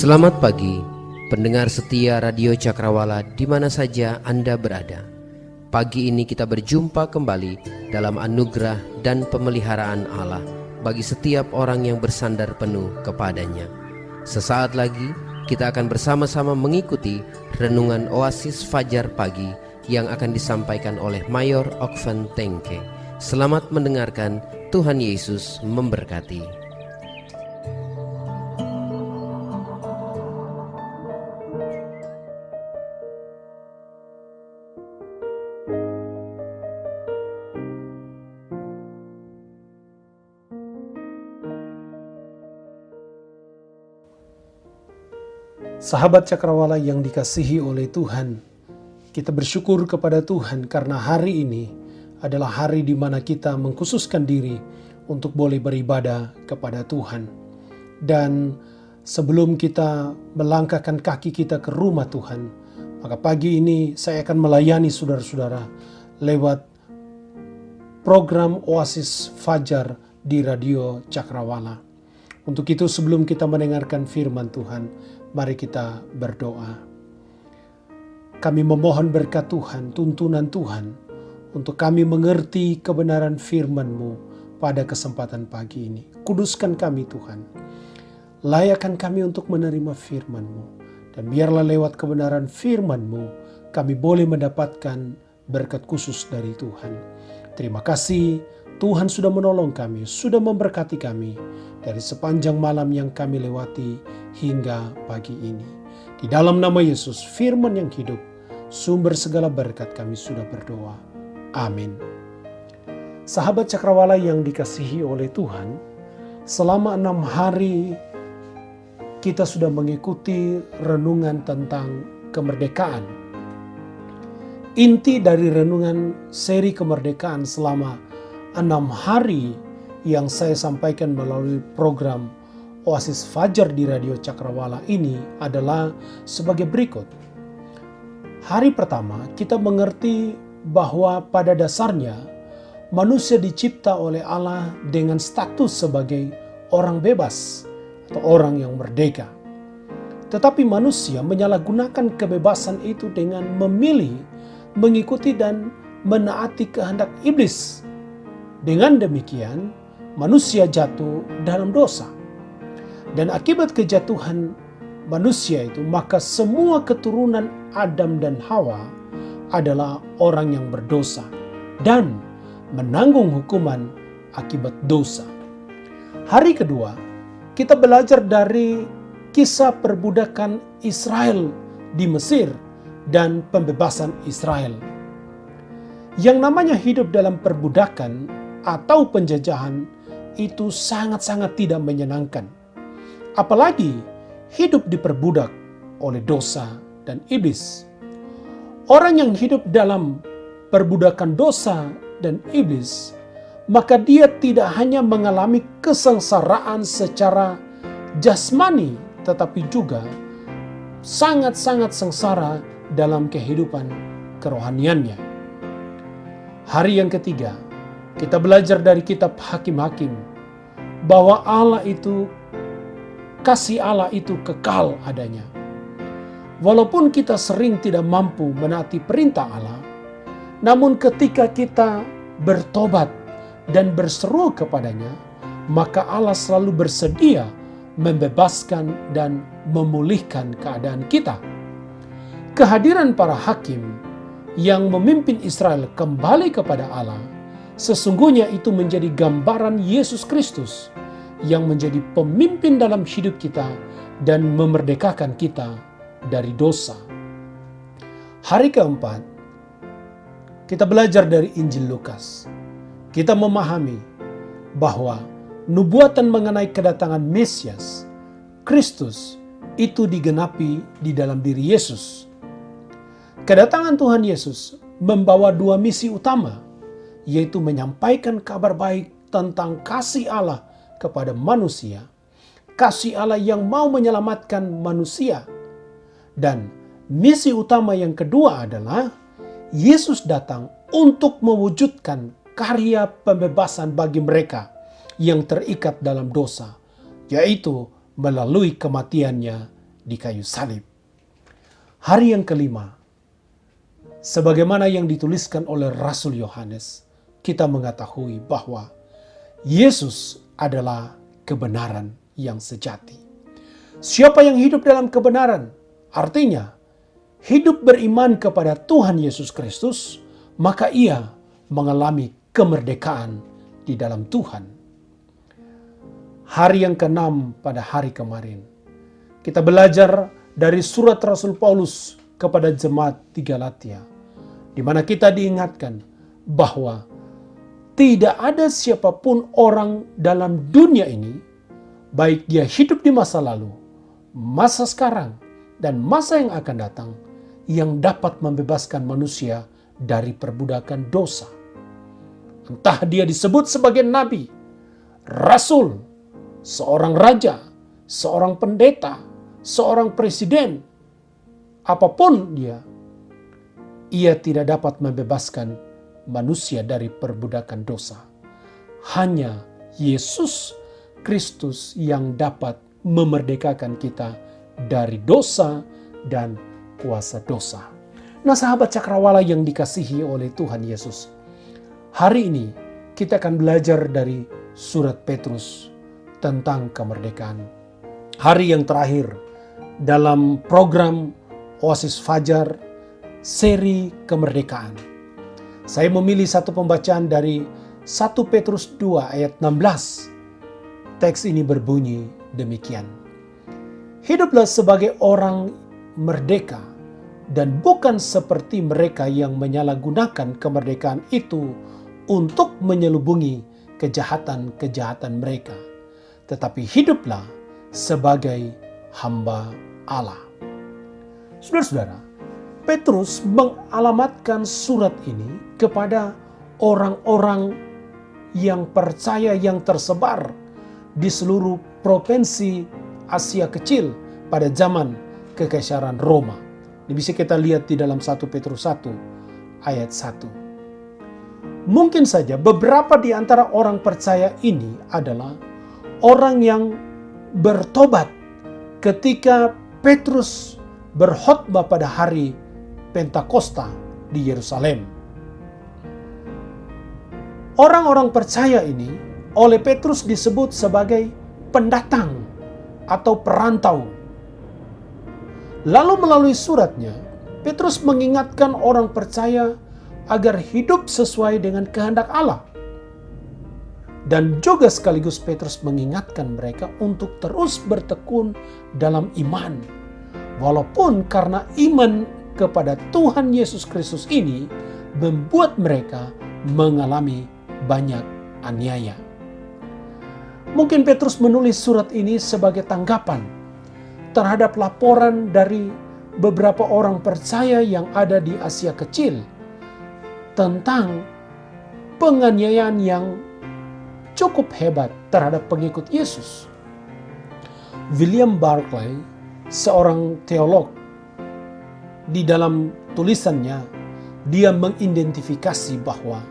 Selamat pagi, pendengar setia Radio Cakrawala di mana saja Anda berada. Pagi ini kita berjumpa kembali dalam anugerah dan pemeliharaan Allah bagi setiap orang yang bersandar penuh kepadanya. Sesaat lagi kita akan bersama-sama mengikuti renungan Oasis Fajar Pagi yang akan disampaikan oleh Mayor Okven Tengke. Selamat mendengarkan, Tuhan Yesus memberkati. Sahabat Cakrawala yang dikasihi oleh Tuhan, kita bersyukur kepada Tuhan karena hari ini adalah hari di mana kita mengkhususkan diri untuk boleh beribadah kepada Tuhan. Dan sebelum kita melangkahkan kaki kita ke rumah Tuhan, maka pagi ini saya akan melayani saudara-saudara lewat program Oasis Fajar di Radio Cakrawala. Untuk itu sebelum kita mendengarkan firman Tuhan, mari kita berdoa. Kami memohon berkat Tuhan, tuntunan Tuhan, untuk kami mengerti kebenaran firman-Mu pada kesempatan pagi ini. Kuduskan kami Tuhan, layakkan kami untuk menerima firman-Mu, dan biarlah lewat kebenaran firman-Mu, kami boleh mendapatkan berkat khusus dari Tuhan. Terima kasih Tuhan sudah menolong kami, sudah memberkati kami dari sepanjang malam yang kami lewati hingga pagi ini. Di dalam nama Yesus, firman yang hidup, sumber segala berkat, kami sudah berdoa. Amin. Sahabat Cakrawala yang dikasihi oleh Tuhan, selama 6 hari kita sudah mengikuti renungan tentang kemerdekaan. Inti dari renungan seri kemerdekaan selama 6 hari yang saya sampaikan melalui program Oasis Fajar di Radio Cakrawala ini adalah sebagai berikut. Hari pertama kita mengerti bahwa pada dasarnya manusia dicipta oleh Allah dengan status sebagai orang bebas atau orang yang merdeka. Tetapi manusia menyalahgunakan kebebasan itu dengan memilih, mengikuti dan menaati kehendak iblis. Dengan demikian, manusia jatuh dalam dosa. Dan akibat kejatuhan manusia itu, maka semua keturunan Adam dan Hawa adalah orang yang berdosa dan menanggung hukuman akibat dosa. Hari kedua, kita belajar dari kisah perbudakan Israel di Mesir dan pembebasan Israel. Yang namanya hidup dalam perbudakan atau penjajahan itu sangat-sangat tidak menyenangkan. Apalagi hidup diperbudak oleh dosa dan iblis. Orang yang hidup dalam perbudakan dosa dan iblis, maka dia tidak hanya mengalami kesengsaraan secara jasmani, tetapi juga sangat-sangat sengsara dalam kehidupan kerohaniannya. Hari yang ketiga, kita belajar dari kitab Hakim-Hakim bahwa kasih Allah itu kekal adanya. Walaupun kita sering tidak mampu menaati perintah Allah, namun ketika kita bertobat dan berseru kepadanya, maka Allah selalu bersedia membebaskan dan memulihkan keadaan kita. Kehadiran para hakim yang memimpin Israel kembali kepada Allah, sesungguhnya itu menjadi gambaran Yesus Kristus yang menjadi pemimpin dalam hidup kita dan memerdekakan kita dari dosa. Hari keempat, kita belajar dari Injil Lukas. Kita memahami bahwa nubuatan mengenai kedatangan Mesias, Kristus, itu digenapi di dalam diri Yesus. Kedatangan Tuhan Yesus membawa 2 misi utama, yaitu menyampaikan kabar baik tentang kasih Allah kepada manusia, kasih Allah yang mau menyelamatkan manusia. Dan misi utama yang kedua adalah Yesus datang untuk mewujudkan karya pembebasan bagi mereka yang terikat dalam dosa, yaitu melalui kematiannya di kayu salib. Hari yang kelima, sebagaimana yang dituliskan oleh Rasul Yohanes, kita mengetahui bahwa Yesus adalah kebenaran yang sejati. Siapa yang hidup dalam kebenaran, artinya hidup beriman kepada Tuhan Yesus Kristus, maka ia mengalami kemerdekaan di dalam Tuhan. Hari yang keenam pada hari kemarin, kita belajar dari surat Rasul Paulus kepada jemaat di Galatia, di mana kita diingatkan bahwa tidak ada siapapun orang dalam dunia ini, baik dia hidup di masa lalu, masa sekarang, dan masa yang akan datang, yang dapat membebaskan manusia dari perbudakan dosa. Entah dia disebut sebagai nabi, rasul, seorang raja, seorang pendeta, seorang presiden, apapun dia tidak dapat membebaskan manusia dari perbudakan dosa. Hanya Yesus Kristus yang dapat memerdekakan kita dari dosa dan kuasa dosa. Nah, sahabat Cakrawala yang dikasihi oleh Tuhan Yesus, hari ini kita akan belajar dari surat Petrus tentang kemerdekaan. Hari yang terakhir dalam program Oasis Fajar seri kemerdekaan. Saya memilih satu pembacaan dari 1 Petrus 2 ayat 16. Teks ini berbunyi demikian. Hiduplah sebagai orang merdeka dan bukan seperti mereka yang menyalahgunakan kemerdekaan itu untuk menyelubungi kejahatan-kejahatan mereka. Tetapi hiduplah sebagai hamba Allah. Saudara-saudara, Petrus mengalamatkan surat ini kepada orang-orang yang percaya yang tersebar di seluruh provinsi Asia Kecil pada zaman Kekaisaran Roma. Ini bisa kita lihat di dalam 1 Petrus 1 ayat 1. Mungkin saja beberapa di antara orang percaya ini adalah orang yang bertobat ketika Petrus berkhotbah pada hari Pentakosta di Yerusalem. Orang-orang percaya ini oleh Petrus disebut sebagai pendatang atau perantau. Lalu melalui suratnya, Petrus mengingatkan orang percaya agar hidup sesuai dengan kehendak Allah. Dan juga sekaligus Petrus mengingatkan mereka untuk terus bertekun dalam iman. Walaupun karena iman kepada Tuhan Yesus Kristus ini membuat mereka mengalami banyak aniaya. Mungkin Petrus menulis surat ini sebagai tanggapan terhadap laporan dari beberapa orang percaya yang ada di Asia Kecil tentang penganiayaan yang cukup hebat terhadap pengikut Yesus. William Barclay, seorang teolog, di dalam tulisannya dia mengidentifikasi bahwa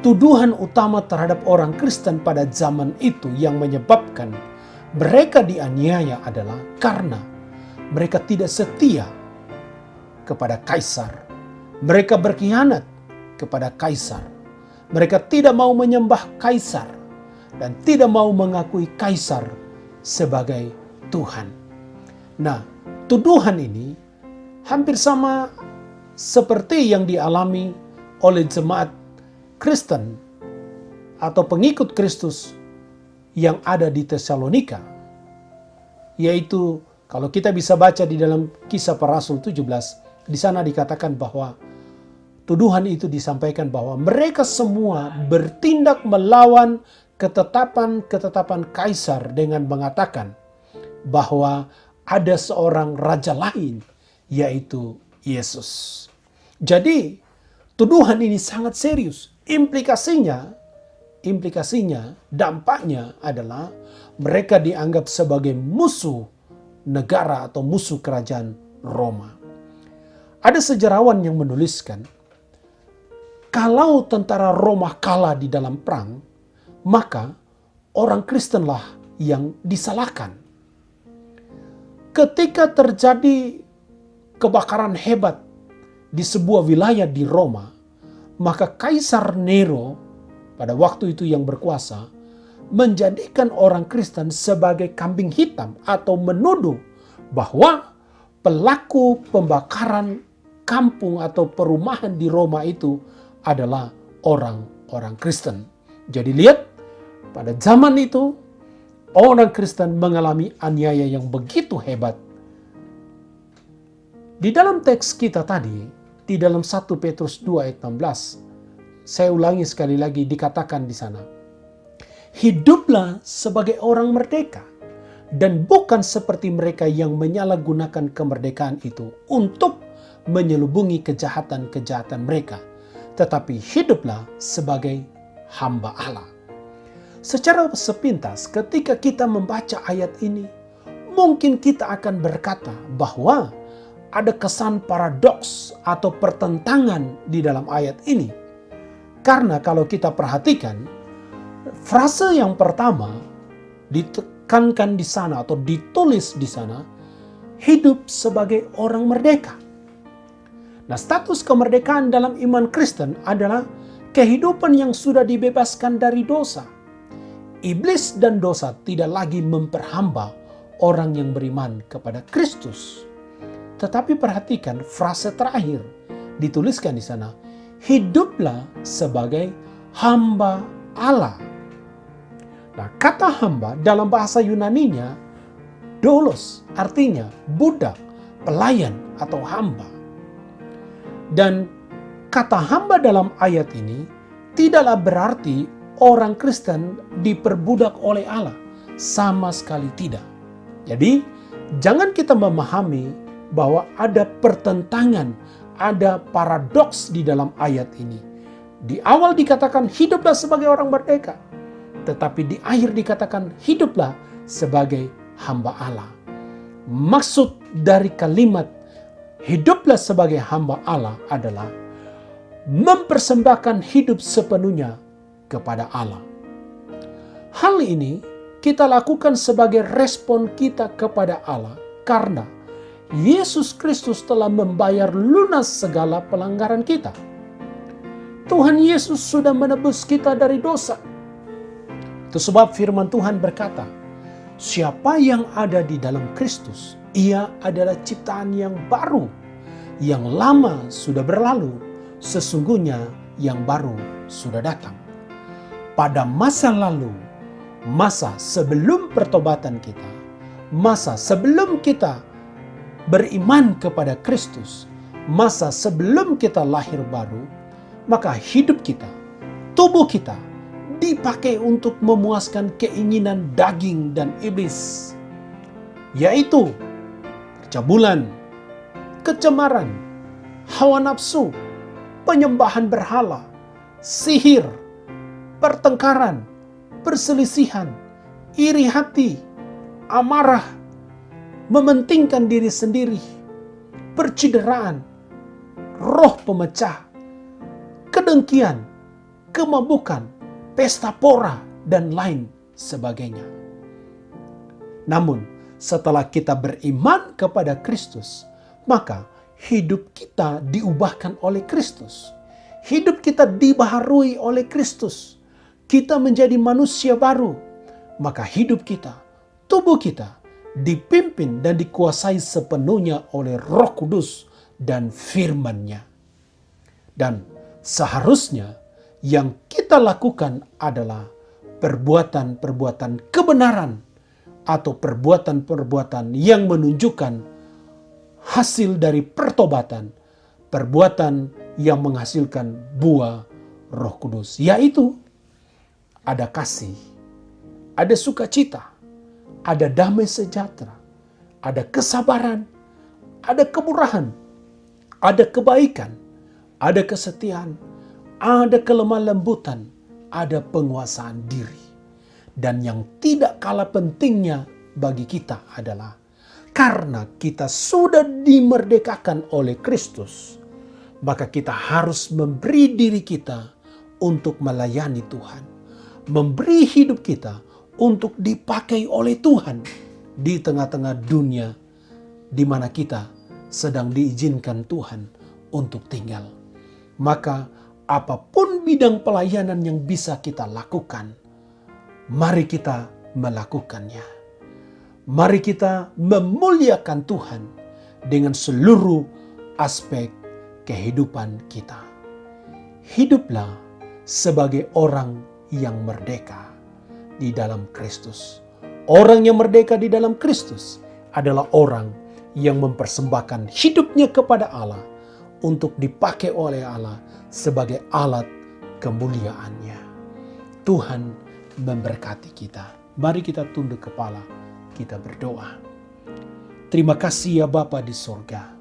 tuduhan utama terhadap orang Kristen pada zaman itu yang menyebabkan mereka dianiaya adalah karena mereka tidak setia kepada kaisar. Mereka berkhianat kepada kaisar. Mereka tidak mau menyembah kaisar dan tidak mau mengakui kaisar sebagai Tuhan. Nah, tuduhan ini hampir sama seperti yang dialami oleh jemaat Kristen atau pengikut Kristus yang ada di Tesalonika. Yaitu kalau kita bisa baca di dalam Kisah Para Rasul 17, di sana dikatakan bahwa tuduhan itu disampaikan bahwa mereka semua bertindak melawan ketetapan-ketetapan kaisar dengan mengatakan bahwa ada seorang raja lain, yaitu Yesus. Jadi, tuduhan ini sangat serius. Implikasinya, dampaknya adalah mereka dianggap sebagai musuh negara atau musuh kerajaan Roma. Ada sejarawan yang menuliskan, kalau tentara Roma kalah di dalam perang, maka orang Kristenlah yang disalahkan. ketika terjadi kebakaran hebat di sebuah wilayah di Roma, maka Kaisar Nero pada waktu itu yang berkuasa menjadikan orang Kristen sebagai kambing hitam atau menuduh bahwa pelaku pembakaran kampung atau perumahan di Roma itu adalah orang-orang Kristen. Jadi lihat, pada zaman itu orang Kristen mengalami aniaya yang begitu hebat. Di dalam teks kita tadi, di dalam 1 Petrus 2 ayat 16, saya ulangi sekali lagi, dikatakan di sana, hiduplah sebagai orang merdeka dan bukan seperti mereka yang menyalahgunakan kemerdekaan itu untuk menyelubungi kejahatan-kejahatan mereka, tetapi hiduplah sebagai hamba Allah. Secara sepintas ketika kita membaca ayat ini, mungkin kita akan berkata bahwa ada kesan paradoks atau pertentangan di dalam ayat ini. Karena kalau kita perhatikan, frase yang pertama ditekankan di sana atau ditulis di sana, hidup sebagai orang merdeka. Nah, status kemerdekaan dalam iman Kristen adalah kehidupan yang sudah dibebaskan dari dosa. Iblis dan dosa tidak lagi memperhamba orang yang beriman kepada Kristus. Tetapi perhatikan frase terakhir dituliskan di sana, hiduplah sebagai hamba Allah. Nah, kata hamba dalam bahasa Yunaninya doulos, artinya budak, pelayan atau hamba. Dan kata hamba dalam ayat ini tidaklah berarti orang Kristen diperbudak oleh Allah. Sama sekali tidak. Jadi, jangan kita memahami bahwa ada pertentangan, ada paradoks di dalam ayat ini. Di awal dikatakan hiduplah sebagai orang merdeka, tetapi di akhir dikatakan hiduplah sebagai hamba Allah. Maksud dari kalimat hiduplah sebagai hamba Allah adalah mempersembahkan hidup sepenuhnya kepada Allah. Hal ini kita lakukan sebagai respon kita kepada Allah karena Yesus Kristus telah membayar lunas segala pelanggaran kita. Tuhan Yesus sudah menebus kita dari dosa. Itu sebab firman Tuhan berkata, siapa yang ada di dalam Kristus, ia adalah ciptaan yang baru. Yang lama sudah berlalu, sesungguhnya yang baru sudah datang. Pada masa lalu, masa sebelum pertobatan kita, masa sebelum kita beriman kepada Kristus, masa sebelum kita lahir baru, maka hidup kita, tubuh kita dipakai untuk memuaskan keinginan daging dan iblis, yaitu percabulan, kecemaran, hawa nafsu, penyembahan berhala, sihir, pertengkaran, perselisihan, iri hati, amarah, mementingkan diri sendiri, percideraan, roh pemecah, kedengkian, kemabukan, pesta pora, dan lain sebagainya. Namun, setelah kita beriman kepada Kristus, maka hidup kita diubahkan oleh Kristus. Hidup kita dibaharui oleh Kristus. Kita menjadi manusia baru. Maka hidup kita, tubuh kita, dipimpin dan dikuasai sepenuhnya oleh Roh Kudus dan firman-Nya. Dan seharusnya yang kita lakukan adalah perbuatan-perbuatan kebenaran atau perbuatan-perbuatan yang menunjukkan hasil dari pertobatan, perbuatan yang menghasilkan buah Roh Kudus, yaitu ada kasih, ada sukacita, ada damai sejahtera, ada kesabaran, ada kemurahan, ada kebaikan, ada kesetiaan, ada kelemah lembutan, ada penguasaan diri. Dan yang tidak kalah pentingnya bagi kita adalah karena kita sudah dimerdekakan oleh Kristus, maka kita harus memberi diri kita untuk melayani Tuhan. Memberi hidup kita untuk dipakai oleh Tuhan di tengah-tengah dunia di mana kita sedang diizinkan Tuhan untuk tinggal. Maka apapun bidang pelayanan yang bisa kita lakukan, mari kita melakukannya. Mari kita memuliakan Tuhan dengan seluruh aspek kehidupan kita. Hiduplah sebagai orang yang merdeka di dalam Kristus. Orang yang merdeka di dalam Kristus adalah orang yang mempersembahkan hidupnya kepada Allah untuk dipakai oleh Allah sebagai alat kemuliaannya. Tuhan memberkati kita. Mari kita tunduk kepala, kita berdoa. Terima kasih ya Bapa di sorga.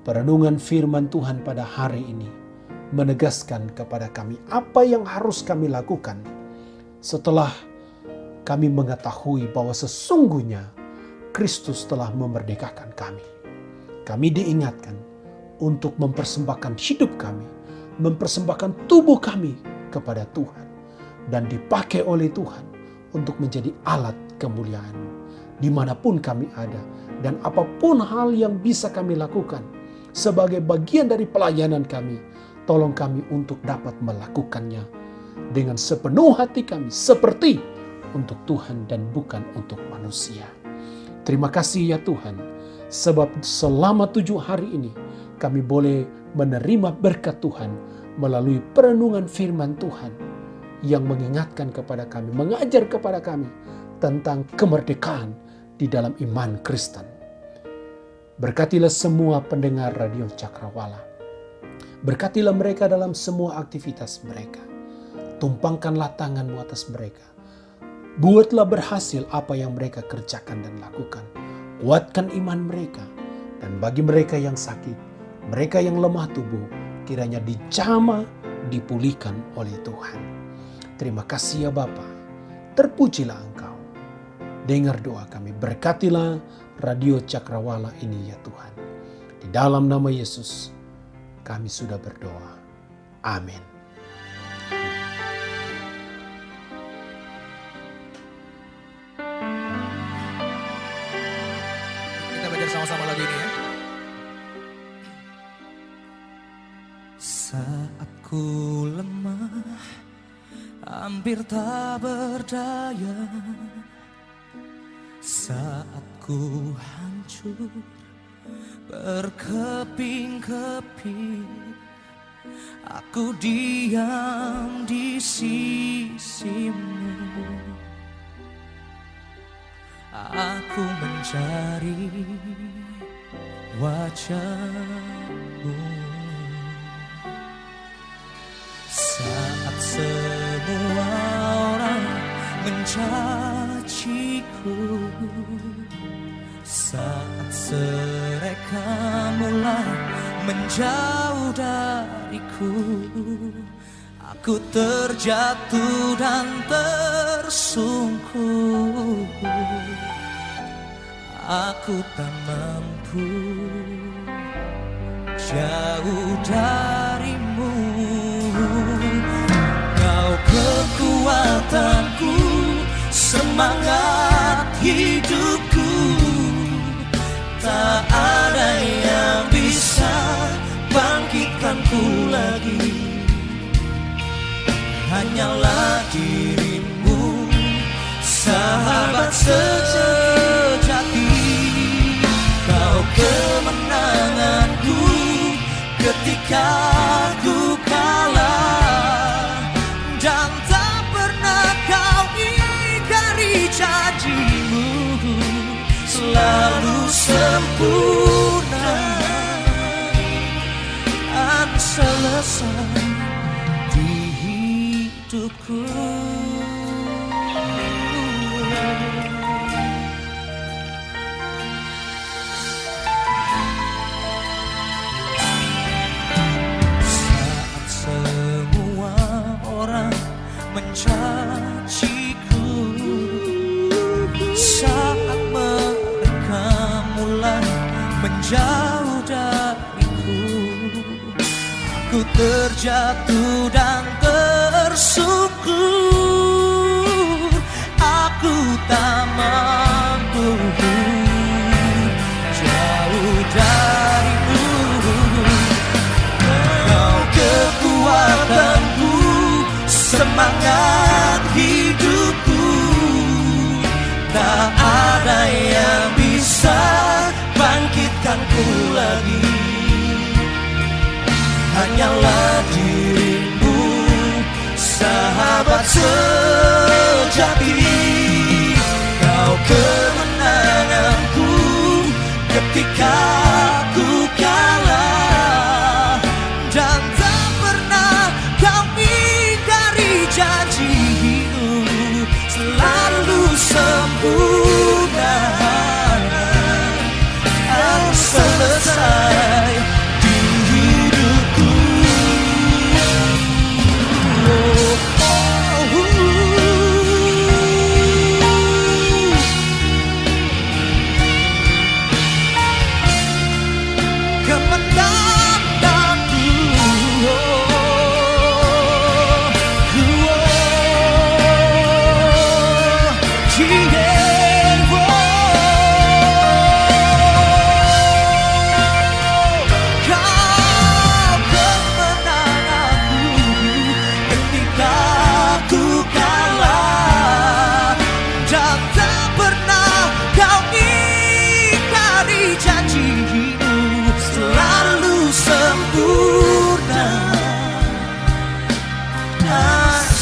Perenungan firman Tuhan pada hari ini menegaskan kepada kami apa yang harus kami lakukan setelah kami mengetahui bahwa sesungguhnya Kristus telah memerdekakan kami. Kami diingatkan untuk mempersembahkan hidup kami, mempersembahkan tubuh kami kepada Tuhan, dan dipakai oleh Tuhan untuk menjadi alat kemuliaan-Mu dimanapun kami ada, dan apapun hal yang bisa kami lakukan sebagai bagian dari pelayanan kami, tolong kami untuk dapat melakukannya dengan sepenuh hati kami, seperti untuk Tuhan dan bukan untuk manusia. Terima kasih ya Tuhan, sebab selama 7 hari ini kami boleh menerima berkat Tuhan melalui perenungan firman Tuhan yang mengingatkan kepada kami, mengajar kepada kami tentang kemerdekaan di dalam iman Kristen. Berkatilah semua pendengar Radio Cakrawala. Berkatilah mereka dalam semua aktivitas mereka. Tumpangkanlah tangan-Mu atas mereka. Buatlah berhasil apa yang mereka kerjakan dan lakukan. Kuatkan iman mereka. Dan bagi mereka yang sakit, mereka yang lemah tubuh, kiranya dijamah, dipulihkan oleh Tuhan. Terima kasih ya Bapa. Terpujilah Engkau. Dengar doa kami. Berkatilah Radio Cakrawala ini ya Tuhan. Di dalam nama Yesus kami sudah berdoa. Amin. Sama-sama lagu ini ya. Saat ku lemah, hampir tak berdaya, saat ku hancur, berkeping-keping, aku diam di sisimu. Aku mencari wajah-Mu. Saat semua orang mencaciku, saat mereka mulai menjauh dariku, aku terjatuh dan tersungkur. Aku tak mampu jauh dari-Mu. Kau kekuatanku, semangat hidupku. Tak ada yang bisa bangkitkanku lagi. Hanyalah diri-Mu, sahabat sejati. Kau kemenanganku ketika ku kalah, dan tak pernah Kau ingkari janji-Mu. Selalu sempurna dan selesai di hidupku. Saat semua orang mencaciku, saat mereka mulai menjauh dariku, aku terjatuh dan tersungkur. Aku tak mampu lagi. Hanyalah dirimu, sahabat sejati. Kau kemenanganku ketika ku kalah, dan tak pernah kau ingkari janjimu, selalu sempurna. Aku selesai di hidupku.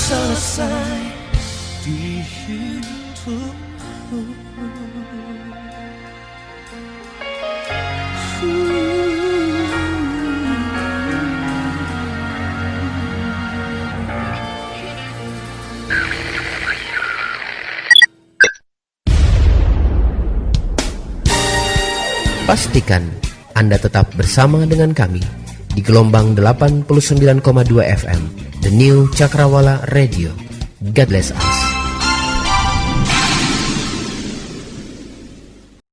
Selesai di hidupku. Pastikan Anda tetap bersama dengan kami di gelombang 89,2 FM, The New Cakrawala Radio. God bless us.